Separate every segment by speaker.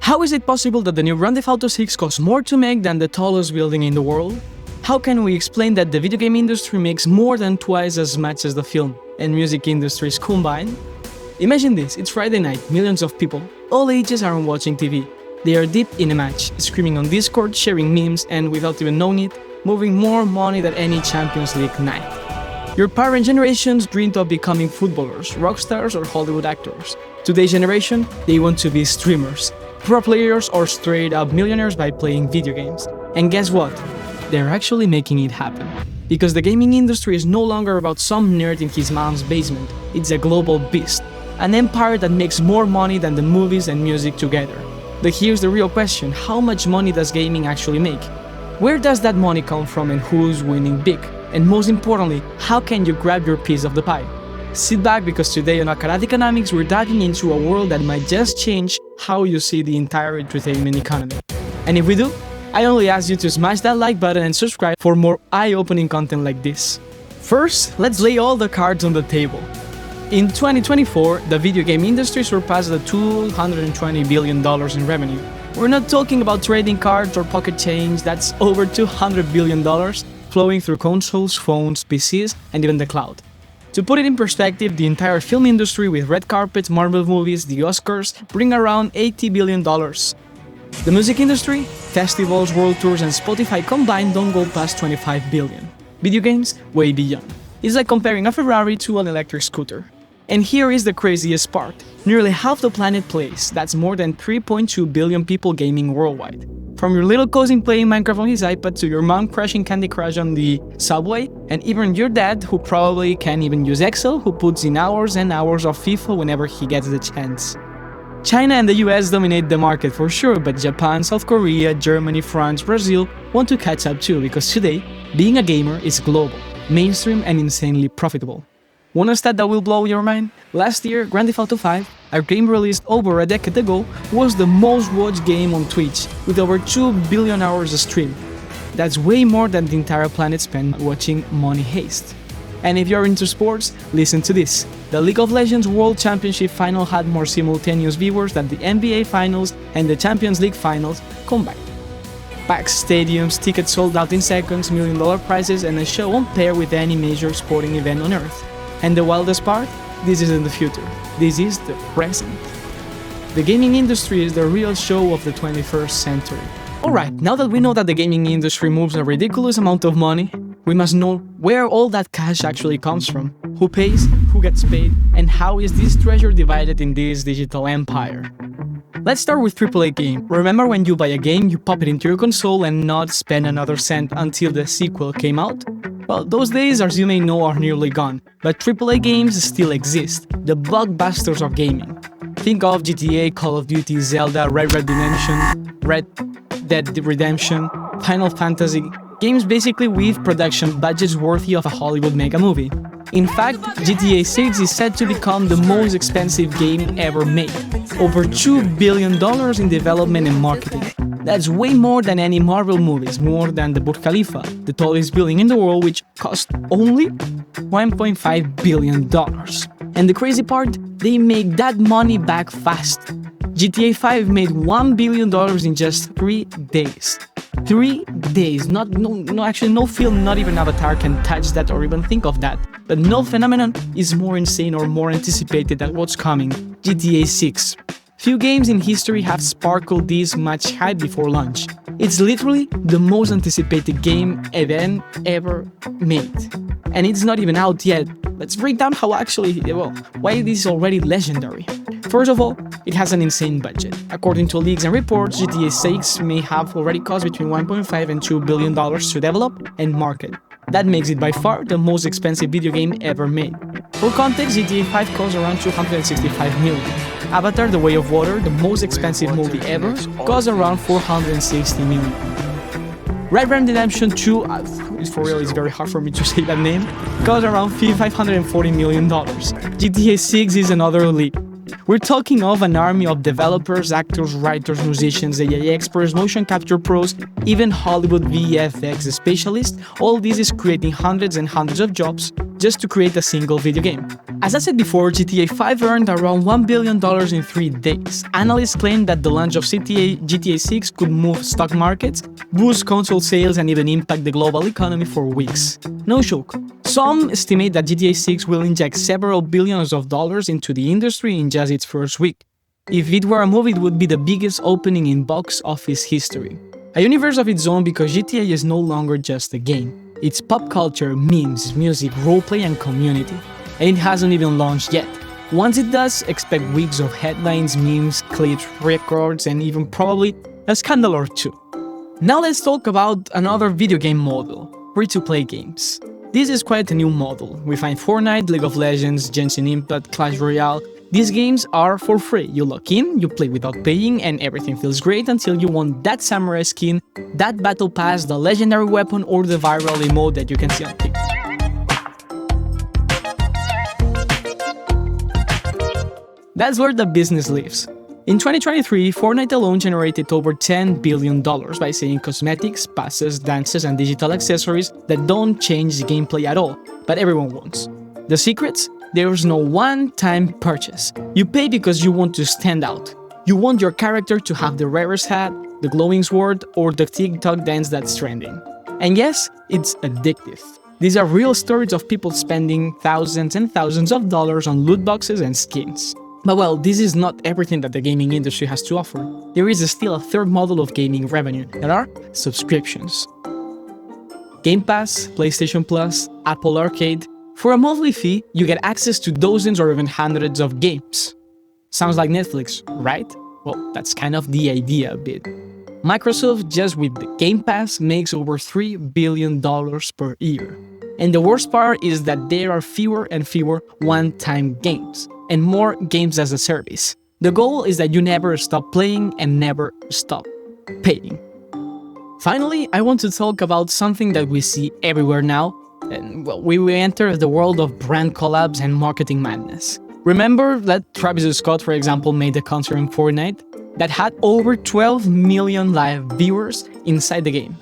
Speaker 1: How is it possible that the new Grand Theft Auto 6 costs more to make than the tallest building in the world? How can we explain that the video game industry makes more than twice as much as the film and music industries combined? Imagine this, it's Friday night, millions of people, all ages are watching TV. They are deep in a match, screaming on Discord, sharing memes, and without even knowing it, moving more money than any Champions League night. Your parent generations dreamed of becoming footballers, rock stars, or Hollywood actors. Today's generation, they want to be streamers, pro players, or straight up millionaires by playing video games. And guess what? They're actually making it happen. Because the gaming industry is no longer about some nerd in his mom's basement. It's a global beast. An empire that makes more money than the movies and music together. But here's the real question, how much money does gaming actually make? Where does that money come from and who's winning big? And most importantly, how can you grab your piece of the pie? Sit back because today on Alcaraz Economics we're diving into a world that might just change how you see the entire entertainment economy. And if we do, I only ask you to smash that like button and subscribe for more eye-opening content like this. First, let's lay all the cards on the table. In 2024, the video game industry surpassed the $220 billion in revenue. We're not talking about trading cards or pocket change, that's over $200 billion flowing through consoles, phones, PCs, and even the cloud. To put it in perspective, the entire film industry with red carpets, Marvel movies, the Oscars bring around $80 billion. The music industry, festivals, world tours, and Spotify combined don't go past $25 billion. Video games, way beyond. It's like comparing a Ferrari to an electric scooter. And here is the craziest part. Nearly half the planet plays, that's more than 3.2 billion people gaming worldwide. From your little cousin playing Minecraft on his iPad to your mom crushing Candy Crush on the subway, and even your dad who probably can't even use Excel, who puts in hours and hours of FIFA whenever he gets the chance. China and the US dominate the market for sure, but Japan, South Korea, Germany, France, Brazil want to catch up too because today, being a gamer is global, mainstream and insanely profitable. Want a stat that will blow your mind? Last year, Grand Theft Auto 5, a game released over a decade ago, was the most watched game on Twitch, with over 2 billion hours streamed. That's way more than the entire planet spent watching Money Heist. And if you're into sports, listen to this. The League of Legends World Championship Final had more simultaneous viewers than the NBA Finals and the Champions League Finals combined. Packed stadiums, tickets sold out in seconds, $1 million prizes, and a show on par with any major sporting event on Earth. And the wildest part? This isn't the future. This is the present. The gaming industry is the real show of the 21st century. Alright, now that we know that the gaming industry moves a ridiculous amount of money, we must know where all that cash actually comes from. Who pays, who gets paid, and how is this treasure divided in this digital empire? Let's start with AAA game. Remember when you buy a game, you pop it into your console and not spend another cent until the sequel came out? Well, those days, as you may know, are nearly gone, but AAA games still exist, the blockbusters of gaming. Think of GTA, Call of Duty, Zelda, Red Dead Redemption, Final Fantasy, games basically with production budgets worthy of a Hollywood mega movie. In fact, GTA 6 is said to become the most expensive game ever made, over $2 billion in development and marketing. That's way more than any Marvel movies, more than the Burj Khalifa, the tallest building in the world, which cost only $1.5 billion. And the crazy part, they make that money back fast. GTA 5 made $1 billion in just 3 days. 3 days. No film, not even Avatar can touch that or even think of that. But no phenomenon is more insane or more anticipated than what's coming. GTA 6. Few games in history have sparkled this much hype before launch. It's literally the most anticipated game event ever made. And it's not even out yet. Let's break down why it is already legendary. First of all, it has an insane budget. According to leaks and reports, GTA 6 may have already cost between $1.5 and $2 billion to develop and market. That makes it by far the most expensive video game ever made. For context, GTA 5 costs around $265 million. Avatar: The Way of Water, the most expensive movie ever, costs around $460 million. Red Dead Redemption 2, for real, it's very hard for me to say that name, costs around $540 million. GTA 6 is another league. We're talking of an army of developers, actors, writers, musicians, AI experts, motion capture pros, even Hollywood VFX specialists. All this is creating hundreds and hundreds of jobs just to create a single video game. As I said before, GTA 5 earned around $1 billion in 3 days. Analysts claim that the launch of GTA 6 could move stock markets, boost console sales, and even impact the global economy for weeks. No joke. Some estimate that GTA 6 will inject several billions of dollars into the industry in just its first week. If it were a movie, it would be the biggest opening in box office history. A universe of its own because GTA is no longer just a game. It's pop culture, memes, music, roleplay, and community. And it hasn't even launched yet. Once it does, expect weeks of headlines, memes, clips, records, and even probably a scandal or two. Now let's talk about another video game model, free-to-play games. This is quite a new model. We find Fortnite, League of Legends, Genshin Impact, Clash Royale. These games are for free. You log in, you play without paying, and everything feels great until you want that samurai skin, that battle pass, the legendary weapon, or the viral emote that you can see on TikTok. That's where the business lives. In 2023, Fortnite alone generated over $10 billion by selling cosmetics, passes, dances, and digital accessories that don't change the gameplay at all, but everyone wants. The secrets? There's no one-time purchase. You pay because you want to stand out. You want your character to have the rarest hat, the glowing sword, or the TikTok dance that's trending. And yes, it's addictive. These are real stories of people spending thousands and thousands of dollars on loot boxes and skins. But well, this is not everything that the gaming industry has to offer. There is still a third model of gaming revenue, that are subscriptions. Game Pass, PlayStation Plus, Apple Arcade. For a monthly fee, you get access to dozens or even hundreds of games. Sounds like Netflix, right? Well, that's kind of the idea a bit. Microsoft, just with the Game Pass, makes over $3 billion per year. And the worst part is that there are fewer and fewer one-time games, and more games as a service. The goal is that you never stop playing and never stop paying. Finally, I want to talk about something that we see everywhere now, and well, we will enter the world of brand collabs and marketing madness. Remember that Travis Scott, for example, made a concert in Fortnite that had over 12 million live viewers inside the game.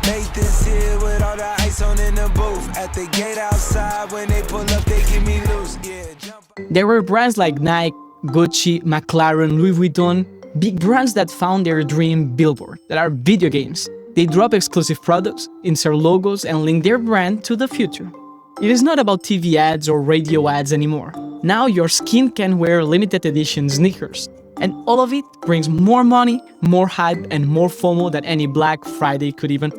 Speaker 2: Nathan's here with all the ice on in the booth. At the gate outside, when they pull up, they give me loose. Yeah, jump.
Speaker 1: There were brands like Nike, Gucci, McLaren, Louis Vuitton, big brands that found their dream billboard, that are video games. They drop exclusive products, insert logos, and link their brand to the future. It is not about TV ads or radio ads anymore. Now your skin can wear limited edition sneakers. And all of it brings more money, more hype, and more FOMO than any Black Friday could even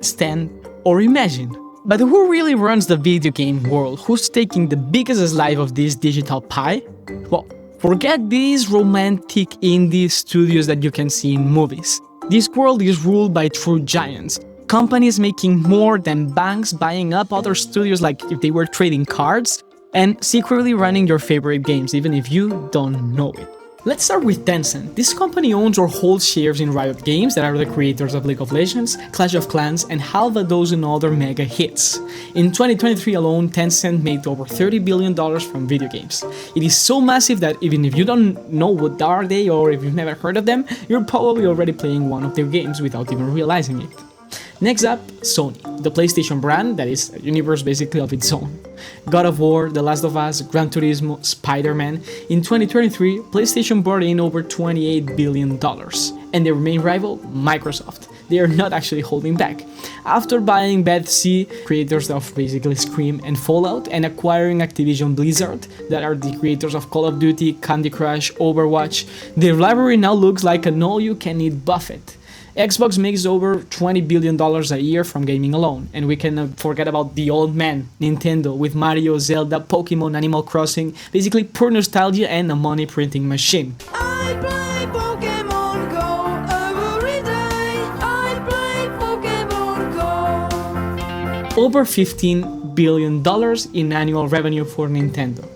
Speaker 1: stand or imagine. But who really runs the video game world? Who's taking the biggest slice of this digital pie? Well, forget these romantic indie studios that you can see in movies. This world is ruled by true giants. Companies making more than banks buying up other studios like if they were trading cards, and secretly running your favorite games even if you don't know it. Let's start with Tencent. This company owns or holds shares in Riot Games, that are the creators of League of Legends, Clash of Clans, and half a dozen other mega hits. In 2023 alone, Tencent made over $30 billion from video games. It is so massive that even if you don't know what are they or if you've never heard of them, you're probably already playing one of their games without even realizing it. Next up, Sony, the PlayStation brand that is a universe basically of its own. God of War, The Last of Us, Gran Turismo, Spider-Man. In 2023, PlayStation brought in over $28 billion. And their main rival, Microsoft. They are not actually holding back. After buying Bethesda, creators of basically Scream and Fallout, and acquiring Activision Blizzard, that are the creators of Call of Duty, Candy Crush, Overwatch, their library now looks like an all-you-can-eat buffet. Xbox makes over $20 billion a year from gaming alone, and we cannot forget about the old man, Nintendo, with Mario, Zelda, Pokemon, Animal Crossing, basically pure nostalgia and a money printing machine.
Speaker 2: I play Pokemon Go every day. I play Pokemon Go.
Speaker 1: Over $15 billion in annual revenue for Nintendo.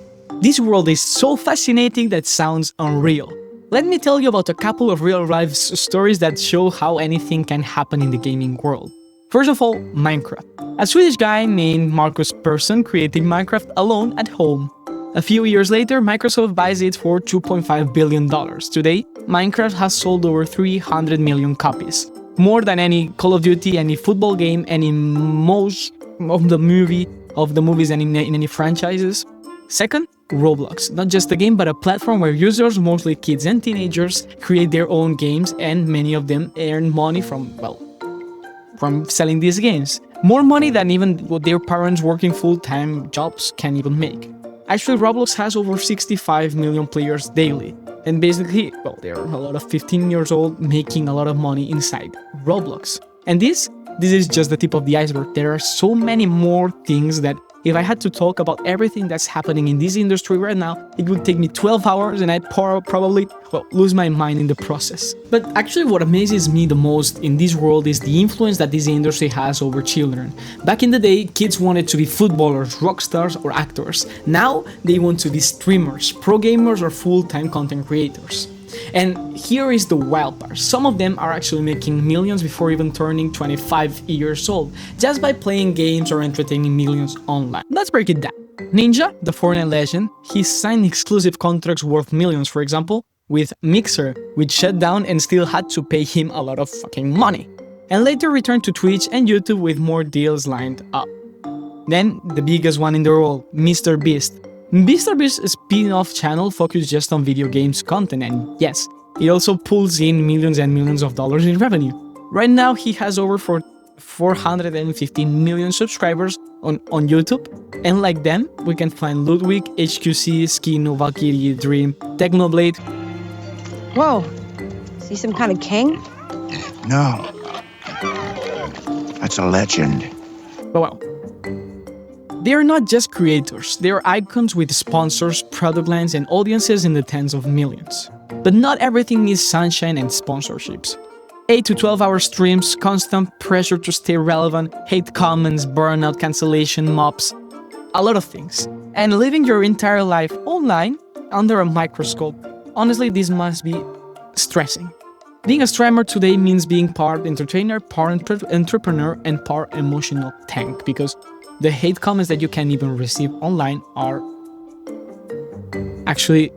Speaker 1: This world is so fascinating that sounds unreal. Let me tell you about a couple of real-life stories that show how anything can happen in the gaming world. First of all, Minecraft. A Swedish guy named Marcus Persson created Minecraft alone at home. A few years later, Microsoft buys it for $2.5 billion. Today, Minecraft has sold over 300 million copies. more than any Call of Duty, any football game, any most of the movies and in any franchises. Second, Roblox, not just a game but a platform where users, mostly kids and teenagers, create their own games, and many of them earn money from selling these games. More money than even what their parents working full-time jobs can even make. Actually, Roblox has over 65 million players daily. And basically, there are a lot of 15 years old making a lot of money inside Roblox. And this is just the tip of the iceberg. There are so many more things that if I had to talk about everything that's happening in this industry right now, it would take me 12 hours and I'd probably lose my mind in the process. But actually what amazes me the most in this world is the influence that this industry has over children. Back in the day, kids wanted to be footballers, rock stars, or actors. Now they want to be streamers, pro gamers, or full-time content creators. And here is the wild part. Some of them are actually making millions before even turning 25 years old, just by playing games or entertaining millions online. Let's break it down. Ninja, the Fortnite legend, he signed exclusive contracts worth millions, for example, with Mixer, which shut down and still had to pay him a lot of fucking money. And later returned to Twitch and YouTube with more deals lined up. Then, the biggest one in the world, Mr. Beast. Mr. Beast's spin-off channel focused just on video games content, and yes, it also pulls in millions and millions of dollars in revenue. Right now, he has over 415 million subscribers on YouTube, and like them, we can find Ludwig, HQC, Skino, Valkyrie, Dream, Technoblade.
Speaker 3: Whoa, is he some kind of king?
Speaker 4: No, that's a legend.
Speaker 1: But well, they are not just creators, they are icons with sponsors, product lines, and audiences in the tens of millions. But not everything is sunshine and sponsorships. 8 to 12 hour streams, constant pressure to stay relevant, hate comments, burnout, cancellation, mobs, a lot of things. And living your entire life online under a microscope, honestly, this must be stressing. Being a streamer today means being part entertainer, part entrepreneur, and part emotional tank, because the hate comments that you can even receive online are actually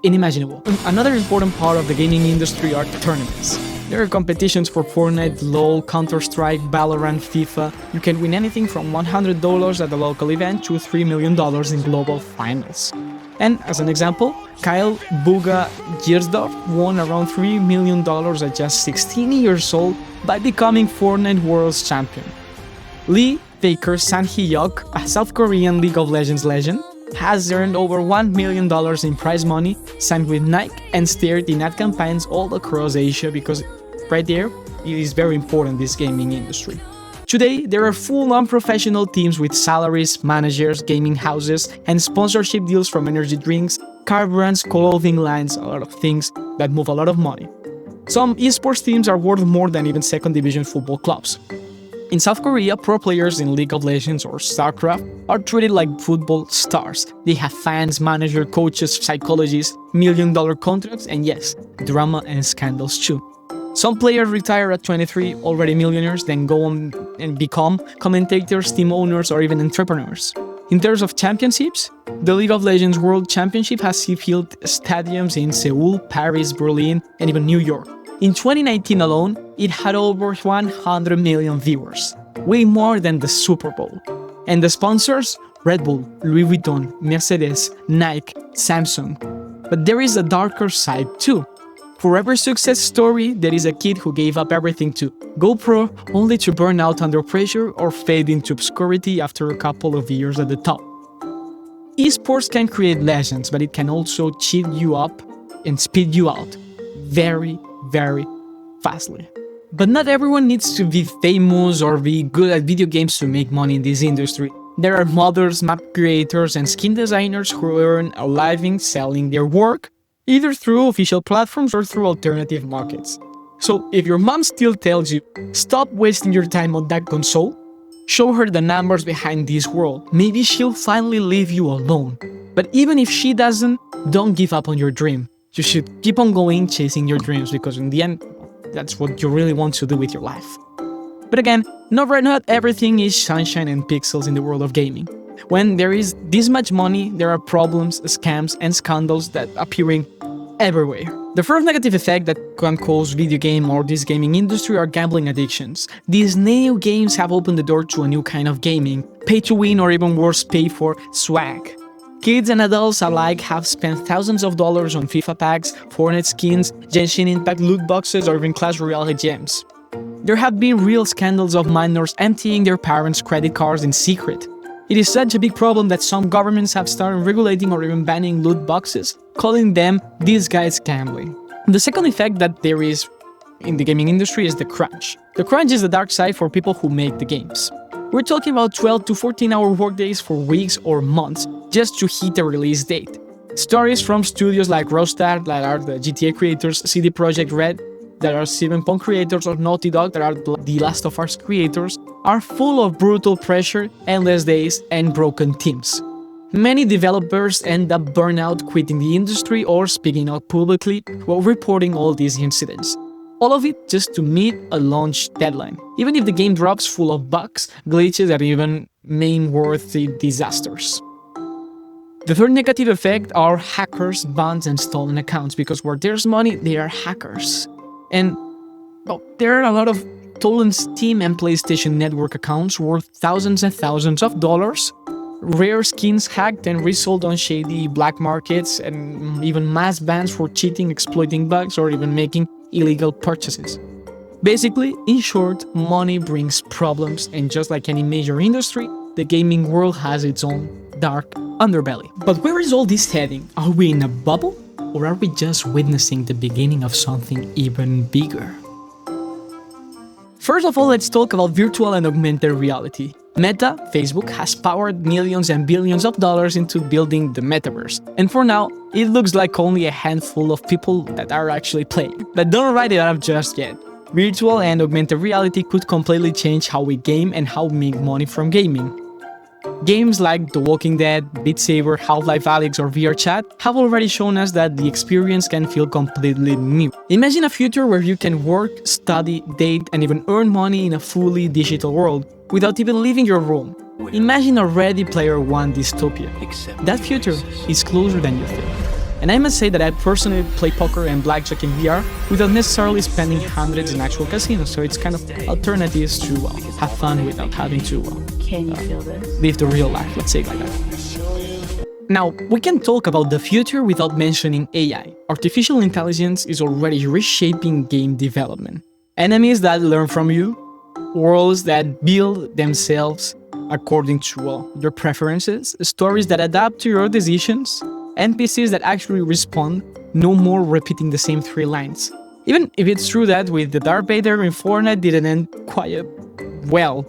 Speaker 1: unimaginable. Another important part of the gaming industry are tournaments. There are competitions for Fortnite, LoL, Counter-Strike, Valorant, FIFA. You can win anything from $100 at the local event to $3 million in global finals. And as an example, Kyle Buga Giersdorf won around $3 million at just 16 years old by becoming Fortnite World's Champion. Lee Faker San-Hyuk, a South Korean League of Legends legend, has earned over $1 million in prize money, signed with Nike, and starred in ad campaigns all across Asia, because right there, it is very important, this gaming industry. Today, there are full-on professional teams with salaries, managers, gaming houses, and sponsorship deals from energy drinks, car brands, clothing lines, a lot of things that move a lot of money. Some esports teams are worth more than even second division football clubs. In South Korea, pro players in League of Legends or StarCraft are treated like football stars. They have fans, managers, coaches, psychologists, million-dollar contracts, and yes, drama and scandals too. Some players retire at 23, already millionaires, then go on and become commentators, team owners, or even entrepreneurs. In terms of championships, the League of Legends World Championship has filled stadiums in Seoul, Paris, Berlin, and even New York. In 2019 alone, it had over 100 million viewers, way more than the Super Bowl. And the sponsors? Red Bull, Louis Vuitton, Mercedes, Nike, Samsung. But there is a darker side too. For every success story, there is a kid who gave up everything to go pro, only to burn out under pressure or fade into obscurity after a couple of years at the top. Esports can create legends, but it can also cheat you up and speed you out very, very fastly. But not everyone needs to be famous or be good at video games to make money in this industry. There are modders, map creators, and skin designers who earn a living selling their work, either through official platforms or through alternative markets. So if your mom still tells you, stop wasting your time on that console, show her the numbers behind this world. Maybe she'll finally leave you alone. But even if she doesn't, don't give up on your dream. You should keep on going chasing your dreams, because in the end, that's what you really want to do with your life. But again, not everything is sunshine and pixels in the world of gaming. When there is this much money, there are problems, scams, and scandals that appearing everywhere. The first negative effect that can cause video game or this gaming industry are gambling addictions. These new games have opened the door to a new kind of gaming, pay to win or even worse, pay for swag. Kids and adults alike have spent thousands of dollars on FIFA packs, Fortnite skins, Genshin Impact loot boxes or even Clash Royale gems. There have been real scandals of minors emptying their parents' credit cards in secret. It is such a big problem that some governments have started regulating or even banning loot boxes, calling them disguised gambling. The second effect that there is in the gaming industry is the crunch. The crunch is the dark side for people who make the games. We're talking about 12 to 14-hour workdays for weeks or months just to hit a release date. Stories from studios like Rockstar, that are the GTA creators, CD Projekt Red, that are Cyberpunk creators, or Naughty Dog, that are The Last of Us creators, are full of brutal pressure, endless days, and broken teams. Many developers end up burnout, quitting the industry, or speaking out publicly while reporting all these incidents. All of it just to meet a launch deadline, even if the game drops full of bugs, glitches, and even meme-worthy disasters. The third negative effect are hackers, bans, and stolen accounts, because where there's money, there are hackers. And well, there are a lot of stolen Steam and PlayStation Network accounts worth thousands and thousands of dollars, rare skins hacked and resold on shady black markets, and even mass bans for cheating, exploiting bugs, or even making illegal purchases. Basically, in short, money brings problems, and just like any major industry, the gaming world has its own dark underbelly. But where is all this heading? Are we in a bubble? Or are we just witnessing the beginning of something even bigger? First of all, let's talk about virtual and augmented reality. Meta, Facebook, has powered millions and billions of dollars into building the metaverse. And for now, it looks like only a handful of people that are actually playing. But don't write it up just yet. Virtual and augmented reality could completely change how we game and how we make money from gaming. Games like The Walking Dead, Beat Saber, Half-Life Alyx, or VR Chat have already shown us that the experience can feel completely new. Imagine a future where you can work, study, date, and even earn money in a fully digital world without even leaving your room. Imagine a Ready Player One dystopia. That future is closer than you think. And I must say that I personally play poker and blackjack in VR without necessarily spending hundreds in actual casinos, so it's kind of alternatives to have fun without having to
Speaker 5: Can you feel this?
Speaker 1: live the real life, let's say it like that. Now, we can talk about the future without mentioning AI. Artificial intelligence is already reshaping game development. Enemies that learn from you, worlds that build themselves according to your preferences, stories that adapt to your decisions, NPCs that actually respond, no more repeating the same 3 lines. Even if it's true that with the Darth Vader in Fortnite didn't end quite well.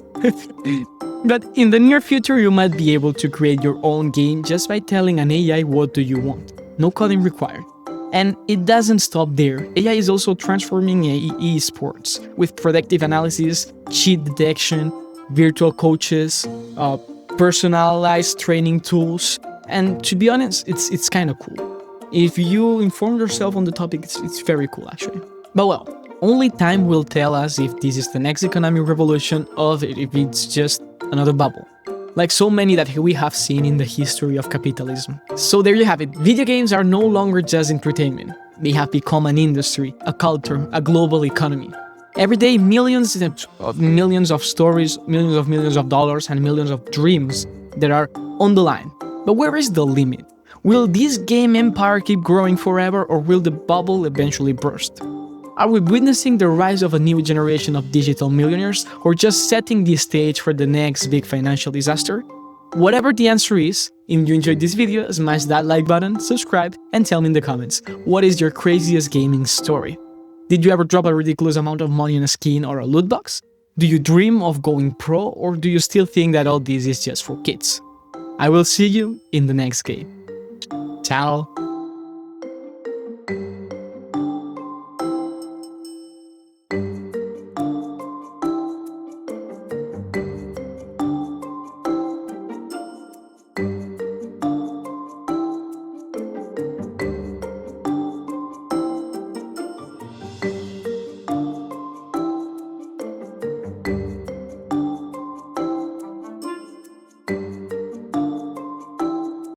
Speaker 1: But in the near future, you might be able to create your own game just by telling an AI what do you want. No coding required. And it doesn't stop there. AI is also transforming esports with predictive analysis, cheat detection, virtual coaches, personalized training tools. And to be honest, it's kind of cool. If you inform yourself on the topic, it's very cool actually. But well, only time will tell us if this is the next economic revolution or if it's just another bubble, like so many that we have seen in the history of capitalism. So there you have it. Video games are no longer just entertainment. They have become an industry, a culture, a global economy. Every day, millions of stories, millions of dollars, and millions of dreams that are on the line. But where is the limit? Will this game empire keep growing forever, or will the bubble eventually burst? Are we witnessing the rise of a new generation of digital millionaires, or just setting the stage for the next big financial disaster? Whatever the answer is, if you enjoyed this video, smash that like button, subscribe, and tell me in the comments, what is your craziest gaming story? Did you ever drop a ridiculous amount of money on a skin or a loot box? Do you dream of going pro, or do you still think that all this is just for kids? I will see you in the next game. Ciao!